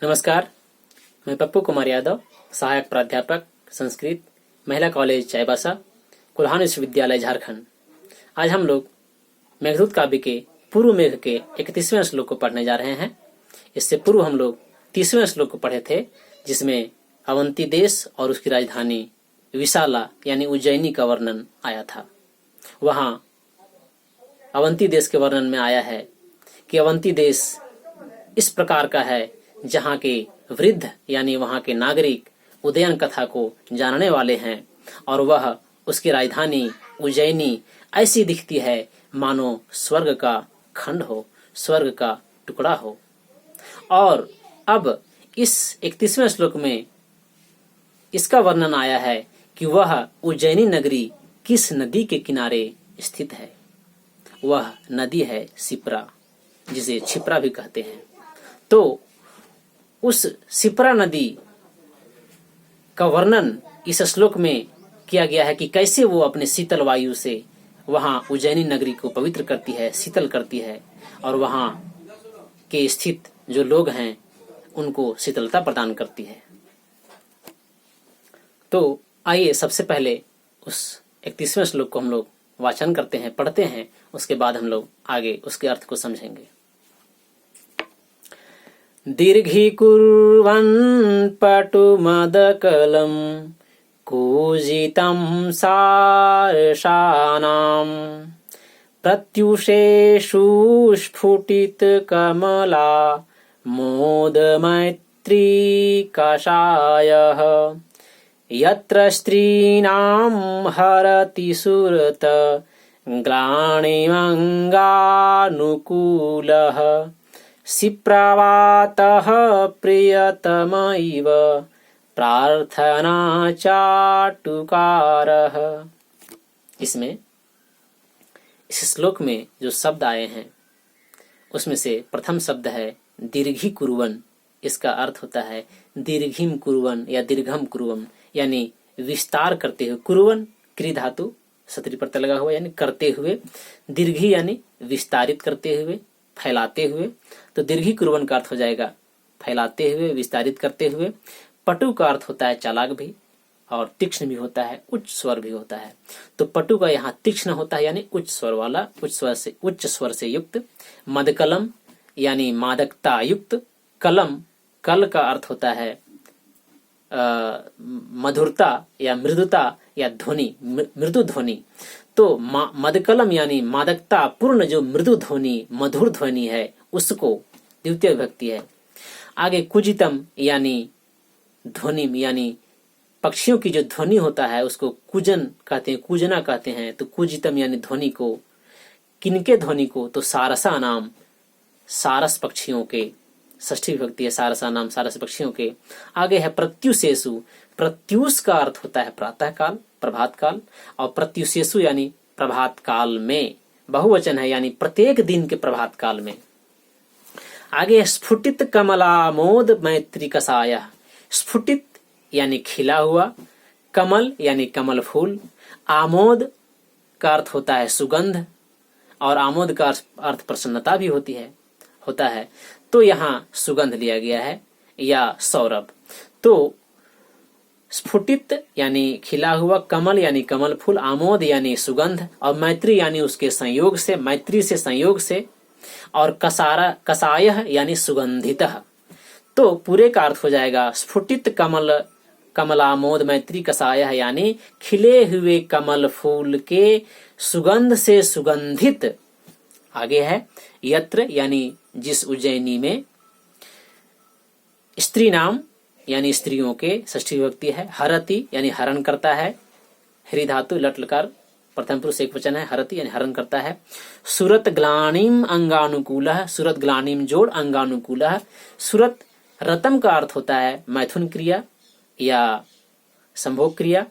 नमस्कार, मैं पप्पू कुमार यादव, सहायक प्राध्यापक संस्कृत, महिला कॉलेज चाईबासा, कुल्हान विश्वविद्यालय झारखंड। आज हम लोग मेघदूत काव्य के पूर्व मेघ के 31वें श्लोक को पढ़ने जा रहे हैं। इससे पूर्व हम लोग 30वें श्लोक को पढ़े थे, जिसमें अवंती देश और उसकी राजधानी विशाला यानी उज्जैनी का वर्णन आया था। वहां अवंती देश के वर्णन में आया है कि अवंती देश इस प्रकार का है जहाँ के वृद्ध यानी वहाँ के नागरिक उदयन कथा को जानने वाले हैं, और वह उसकी राजधानी उज्जैनी ऐसी दिखती है मानो स्वर्ग का खंड हो, स्वर्ग का टुकड़ा हो। और अब इस 31वें श्लोक में इसका वर्णन आया है कि वह उज्जैनी नगरी किस नदी के किनारे स्थित है। वह नदी है सिप्रा, जिसे क्षिप्रा भी कहते हैं। तो उस सिप्रा नदी का वर्णन इस श्लोक में किया गया है कि कैसे वो अपने शीतल वायु से वहां उज्जैनी नगरी को पवित्र करती है, शीतल करती है, और वहां के स्थित जो लोग हैं उनको शीतलता प्रदान करती है। तो आइए सबसे पहले उस 31वें श्लोक को हम लोग वाचन करते हैं, पढ़ते हैं, उसके बाद हम लोग आगे उसके अर्थ को समझेंगे। दीर्घीकुर्वन् पटुमदकलं कूजितं सारसानां प्रत्युषेषु स्फुटितकमला मोदमैत्री कषायः यत्र स्त्रीणां हरति सुरत ग्लानिमङ्गानुकूलः सिप्रावातः प्रियतमैव प्रार्थना चाटुकारः। इसमें इस श्लोक में जो शब्द आए हैं उसमें से प्रथम शब्द है दीर्घी कुर्वन्। इसका अर्थ होता है दीर्घिम कुर्वन् या दीर्घम कुर्वन्, यानी विस्तार करते हुए। कुर्वन् क्री धातु सत्री प्रत्यय लगा हुआ यानी करते हुए, दीर्घी यानी विस्तारित करते हुए, फैलाते हुए। तो दीर्घी कुर्वन् का अर्थ हो जाएगा फैलाते हुए, विस्तारित करते हुए। पटु का अर्थ होता है चालाक भी, और तीक्ष्ण भी होता है, उच्च स्वर भी होता है। तो पटु का यहाँ तीक्ष्ण होता है यानी उच्च स्वर वाला, उच्च स्वर से युक्त। मदकलम यानी मादकता युक्त। कलम, कल का अर्थ होता है मधुरता या मृदुता या ध्वनि, मृदु ध्वनि। तो मदकलम यानी मादकता पूर्ण जो मृदु ध्वनि, मधुर ध्वनि है, उसको द्वितीय विभक्ति है। आगे कुजितम यानी ध्वनि, यानी पक्षियों की जो ध्वनि होता है उसको कुजन कहते हैं, कुजना कहते हैं। तो कुजितम यानी ध्वनि को, किनके ध्वनि को? तो सारसा नाम, सारस पक्षियों के, षष्ठी विभक्ति है सारसा नाम, सारस पक्षियों के। आगे है प्रत्युषेषु। प्रत्युष का अर्थ होता है प्रातः काल, प्रभात काल, और प्रत्युषेषु यानी प्रभात काल में, बहुवचन है यानी प्रत्येक दिन के प्रभात काल में। आगे स्फुटित कमलामोद मैत्री कषाय। स्फुटित यानी खिला हुआ, कमल यानी कमल फूल, आमोद का अर्थ होता है सुगंध, और आमोद का अर्थ प्रसन्नता भी होता है। तो यहाँ सुगंध लिया गया है या सौरभ। तो स्फुटित यानी खिला हुआ, कमल यानी कमल फूल, आमोद यानी सुगंध, और मैत्री यानी उसके संयोग से, मैत्री से संयोग से, और कषाय यानी सुगंधितः। तो पूरे का अर्थ हो जाएगा स्फुटित कमलामोद मैत्री कषाय यानी खिले हुए कमल फूल के सुगंध से सुगंधित। आगे है यत्र यानी जिस उज्जैनी में, स्त्री नाम यानी स्त्रियों के, षष्ठी विभक्ति है। हरति यानी हरण करता है, हरि धातु लट लकार प्रथम पुरुष एक वचन है, हरति यानी हरण करता है। सुरत ग्लानिम अंगानुकूलः। सुरत ग्लानिम जोड़ अंगानुकूलः। सुरत रतम का अर्थ होता है मैथुन क्रिया या संभोग क्रिया,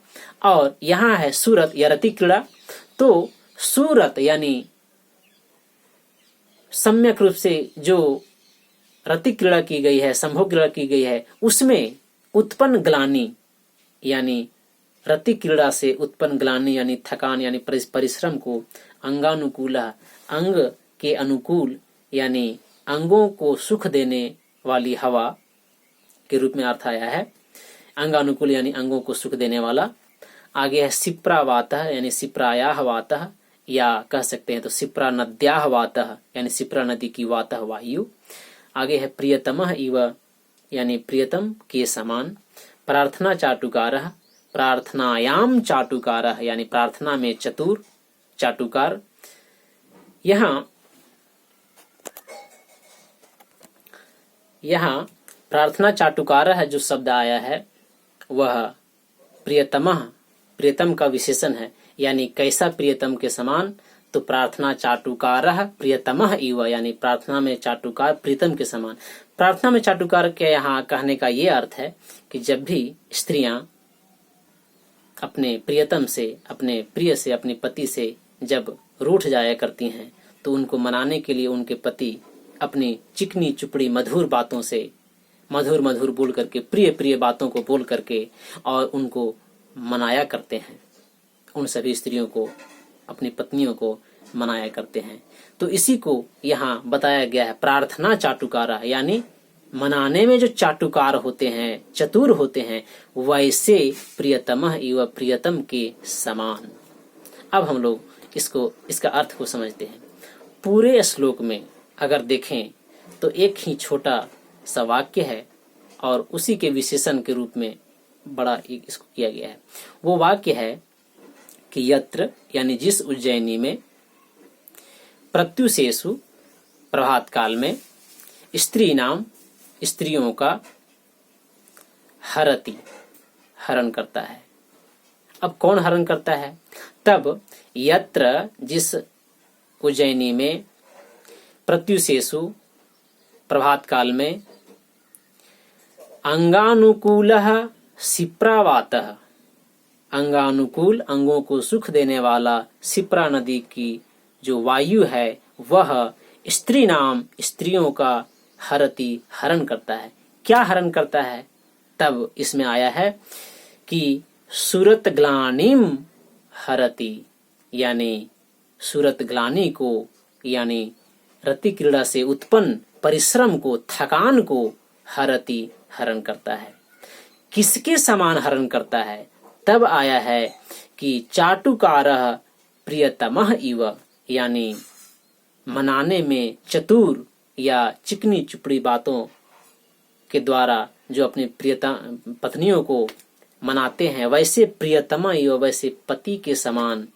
और यहाँ है सूरत या रति क्रीड़ा। तो सूरत यानी सम्यक रूप से जो रति क्रीड़ा की गई है, संभोग क्रीड़ा की गई है, उसमें उत्पन्न ग्लानि यानी रति क्रीड़ा से उत्पन्न ग्लानि यानी थकान यानी परिश्रम को, अंगानुकूल अंग के अनुकूल यानी अंगों को सुख देने वाली हवा के रूप में अर्थ आया है। अंगानुकूल यानी अंगों को सुख देने वाला। आगे है सिप्रावातः यानी सिप्रायाः वातः, या कह सकते हैं तो सिप्रा नद्याः वातः यानी सिप्रा नदी की वातः वायु। आगे है प्रियतमः इव यानी प्रियतम के समान। प्रार्थना चाटुकारः प्रार्थनायाम चाटुकारः यानी प्रार्थना में चतुर चाटुकार। यहाँ प्रार्थना चाटुकारः जो शब्द आया है वह प्रियतमः प्रियतम का विशेषण है, यानी कैसा प्रियतम के समान। तो प्रार्थना चाटुकारः प्रियतमः इव यानी प्रार्थना में चाटुकार प्रियतम के समान। प्रार्थना में चाटुकार के यहाँ कहने का ये अर्थ है कि जब भी स्त्रियां अपने प्रियतम से, अपने प्रिय से, अपने पति से जब रूठ जाया करती हैं तो उनको मनाने के लिए उनके पति अपनी चिकनी चुपड़ी मधुर बातों से, मधुर मधुर बोल करके, प्रिय प्रिय बातों को बोल करके और उनको मनाया करते हैं। उन सभी स्त्रियों को, अपनी पत्नियों को मनाया करते हैं। तो इसी को यहाँ बताया गया है प्रार्थना चाटुकारा, यानी मनाने में जो चाटुकार होते हैं, चतुर होते हैं, वैसे प्रियतमः इव प्रियतम के समान। अब हम लोग इसका अर्थ को समझते हैं। पूरे श्लोक में अगर देखें तो एक ही छोटा सा वाक्य है और उसी के विशेषण के रूप में बड़ा इसको किया गया है। वो वाक्य है कि यत्र यानी जिस उज्जैनी में, प्रत्युषेषु प्रभात काल में, स्त्री नाम स्त्रियों का, हरति हरण करता है। अब कौन हरण करता है? तब यत्र जिस उज्जैनी में, प्रत्युषेषु प्रभात काल में, अंगानुकूलः सिप्रावातः अंगानुकूल अंगों को सुख देने वाला सिप्रा नदी की जो वायु है वह स्त्री नाम स्त्रियों का हरति हरण करता है। क्या हरण करता है? तब इसमें आया है कि सूरत ग्लानिम हरति, यानी सूरत ग्लानि को, यानी रति क्रीड़ा से उत्पन्न परिश्रम को, थकान को हरति हरण करता है। किसके समान हरण करता है? तब आया है कि चाटुकारः प्रियतमः इव, यानी मनाने में चतुर या चिकनी चुपड़ी बातों के द्वारा जो अपनी पत्नियों को मनाते हैं, वैसे प्रियतमा इव, वैसे पति के समान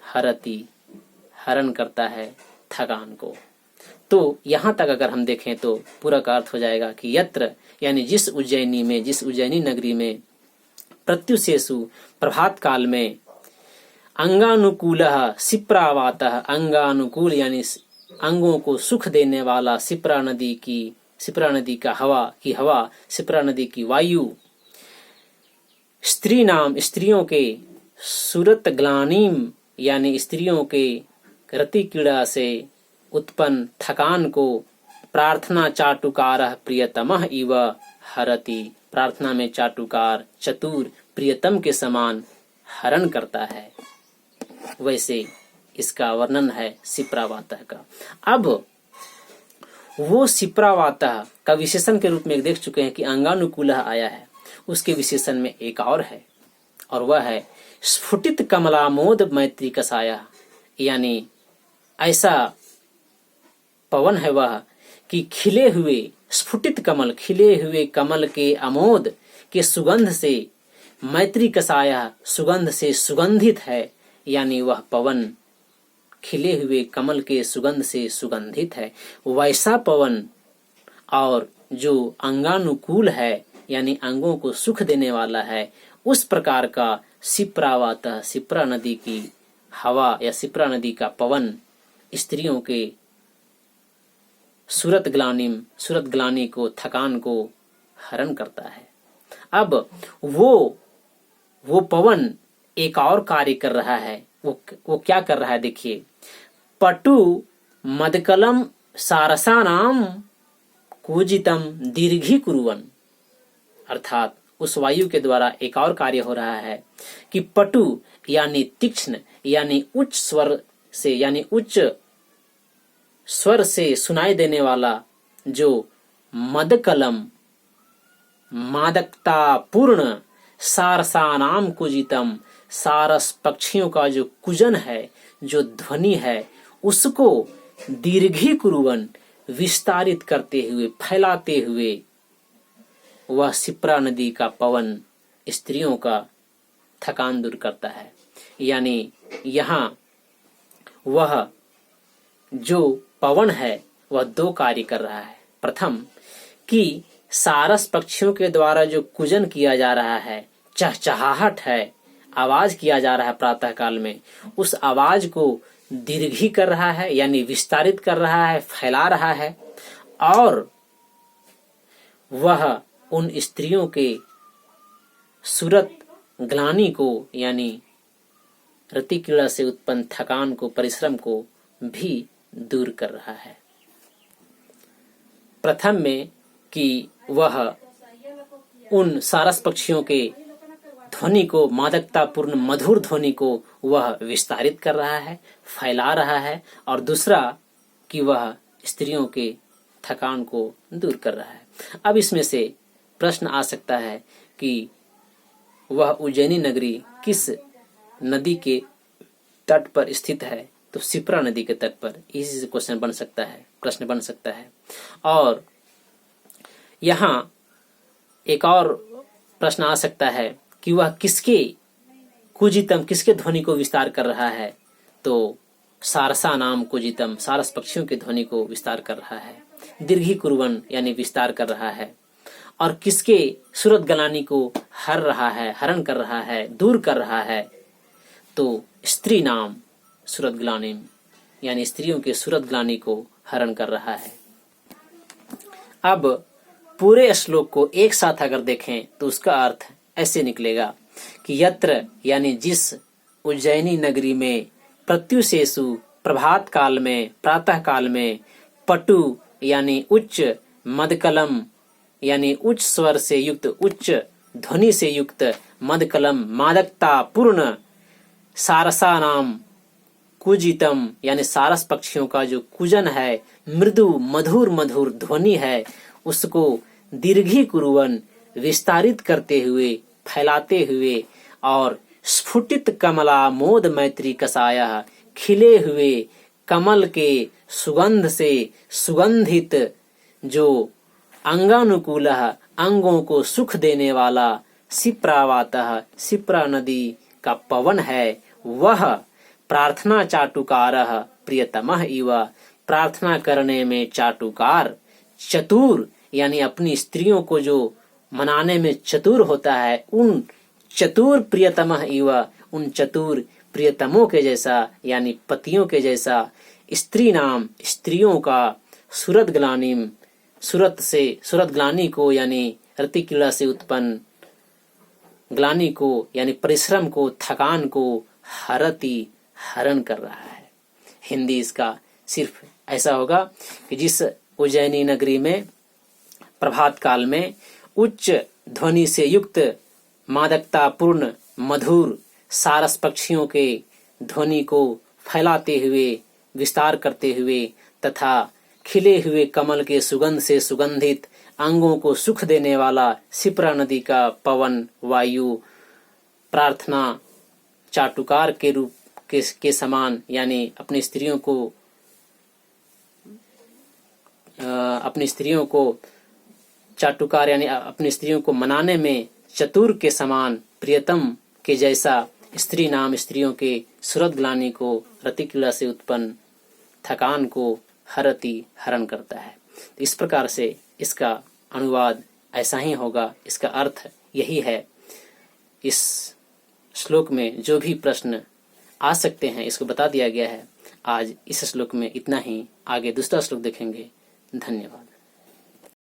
हरति हरण करता है थकान को। तो यहाँ तक अगर हम देखें तो पूरा का अर्थ हो जाएगा कि यत्र यानी जिस उज्जैनी में, जिस उज्जैनी नगरी में, प्रत्युषेषु प्रभात काल में, अंगानुकूलः सिप्रावातः अंगानुकूल यानी अंगों को सुख देने वाला, सिप्रा नदी का हवा, सिप्रा नदी की वायु, स्त्री नाम स्त्रियों के, सूरत ग्लानिम यानी स्त्रियों के रति क्रीड़ा से उत्पन्न थकान को, प्रार्थना चाटुकारः प्रियतमः इव हरति, प्रार्थना में चाटुकार चतुर प्रियतम के समान हरण करता है। वैसे इसका वर्णन है सिप्रावातः का। अब वो सिप्रावातः का विशेषण के रूप में देख चुके हैं कि अंगानुकूलः आया है, उसके विशेषण में एक और है और वह है स्फुटित कमलामोद मैत्री कसाया, यानी ऐसा पवन है वह कि खिले हुए स्फुटित कमल, खिले हुए कमल के आमोद के सुगंध से, मैत्री कसाया सुगंध से सुगंधित है, यानी वह पवन खिले हुए कमल के सुगंध से सुगंधित है। वैसा पवन और जो अंगानुकूल है यानी अंगों को सुख देने वाला है, उस प्रकार का सिप्रावातः सिप्रा नदी की हवा या सिप्रा नदी का पवन स्त्रियों के सूरत ग्लानि को, थकान को हरण करता है। अब वो पवन एक और कार्य कर रहा है। वो क्या कर रहा है? देखिए, पटु मदकलम सारसानाम कूजितम दीर्घी कुरुवन, अर्थात उस वायु के द्वारा एक और कार्य हो रहा है कि पटु यानी तीक्ष्ण, यानी उच्च स्वर से, यानी उच्च स्वर से सुनाई देने वाला जो मदकलम मादकता पूर्ण सारसानाम कुजितम, सारस पक्षियों का जो कुजन है, जो ध्वनि है, उसको दीर्घीकुर्वन् विस्तारित करते हुए, फैलाते हुए, वह शिप्रा नदी का पवन स्त्रियों का थकान दूर करता है। यानी यहाँ वह जो पवन है वह दो कार्य कर रहा है। प्रथम कि सारस पक्षियों के द्वारा जो कुजन किया जा रहा है, चहचहाहट है, आवाज किया जा रहा है प्रातः काल में, उस आवाज को दीर्घी कर रहा है, यानी विस्तारित कर रहा है, फैला रहा है। और वह उन स्त्रियों के सूरत ग्लानि को, यानी रति क्रीड़ा से उत्पन्न थकान को, परिश्रम को भी दूर कर रहा है। प्रथम में कि वह उन सारस पक्षियों के ध्वनि को, मादकतापूर्ण मधुर ध्वनि को वह विस्तारित कर रहा है, फैला रहा है। और दूसरा कि वह स्त्रियों के थकान को दूर कर रहा है। अब इसमें से प्रश्न आ सकता है कि वह उज्जैनी नगरी किस नदी के तट पर स्थित है? तो शिप्रा नदी के तट पर। इसी से क्वेश्चन बन सकता है, प्रश्न बन सकता है। और यहाँ एक और प्रश्न आ सकता है कि वह किसके कुजितम, किसके ध्वनि को विस्तार कर रहा है? तो सारसा नाम कुजितम, सारस पक्षियों के ध्वनि को विस्तार कर रहा है, दीर्घीकुर्वन् यानी विस्तार कर रहा है। और किसके सूरत गलानी को हर रहा है, हरण कर रहा है, दूर कर रहा है? तो स्त्री नाम सूरत ग्लानिम, यानी स्त्रियों के सूरत ग्लानि को हरण कर रहा है। अब पूरे श्लोक को एक साथ अगर देखें तो उसका अर्थ ऐसे निकलेगा कि यत्र, यानी जिस उज्जैनी नगरी में, प्रत्युषेषु प्रभात काल में, प्रातः काल में, पटु यानी उच्च, मदकलम यानी उच्च स्वर से युक्त, उच्च ध्वनि से युक्त, मदकलम मादकता पूर्ण, सारसा नाम कुजितम यानी सारस पक्षियों का जो कुजन है, मृदु मधुर मधुर ध्वनि है, उसको दीर्घीकुर्वन् विस्तारित करते हुए, फैलाते हुए, और स्फुटित कमला मोद मैत्री कसायः, खिले हुए कमल के सुगंध से सुगंधित जो अंगानुकूलः, अंगों को सुख देने वाला, शिप्रावातः शिप्रा नदी का पवन है, वह प्रार्थना चाटुकारः प्रियतमः इव, प्रार्थना करने में चाटुकार, चतुर यानी अपनी स्त्रियों को जो मनाने में चतुर होता है, उन चतुर प्रियतमः इव, उन चतुर प्रियतमों के जैसा, यानी पतियों के जैसा, स्त्री नाम स्त्रियों का, सूरत ग्लानिम सूरत से, सूरत ग्लानि को यानी रति क्रीड़ा से उत्पन्न ग्लानि को, यानी परिश्रम को, थकान को, हरति हरण कर रहा है। हिंदी इसका सिर्फ ऐसा होगा कि जिस उज्जैनी नगरी में प्रभात काल में उच्च ध्वनि से युक्त, मादकतापूर्ण मधुर सारस पक्षियों के ध्वनि को फैलाते हुए, विस्तार करते हुए, तथा खिले हुए कमल के सुगंध से सुगंधित, अंगों को सुख देने वाला शिप्रा नदी का पवन वायु, प्रार्थना चाटुकार के रूप के समान, यानी अपनी स्त्रियों को चाटुकार यानी अपनी स्त्रियों को मनाने में चतुर के समान, प्रियतम के जैसा, स्त्री नाम स्त्रियों के सूरत ग्लानि को, रति क्रीड़ा से उत्पन्न थकान को हरति हरण करता है। इस प्रकार से इसका अनुवाद ऐसा ही होगा, इसका अर्थ यही है। इस श्लोक में जो भी प्रश्न आ सकते हैं इसको बता दिया गया है। आज इस श्लोक में इतना ही, आगे दूसरा श्लोक देखेंगे। धन्यवाद।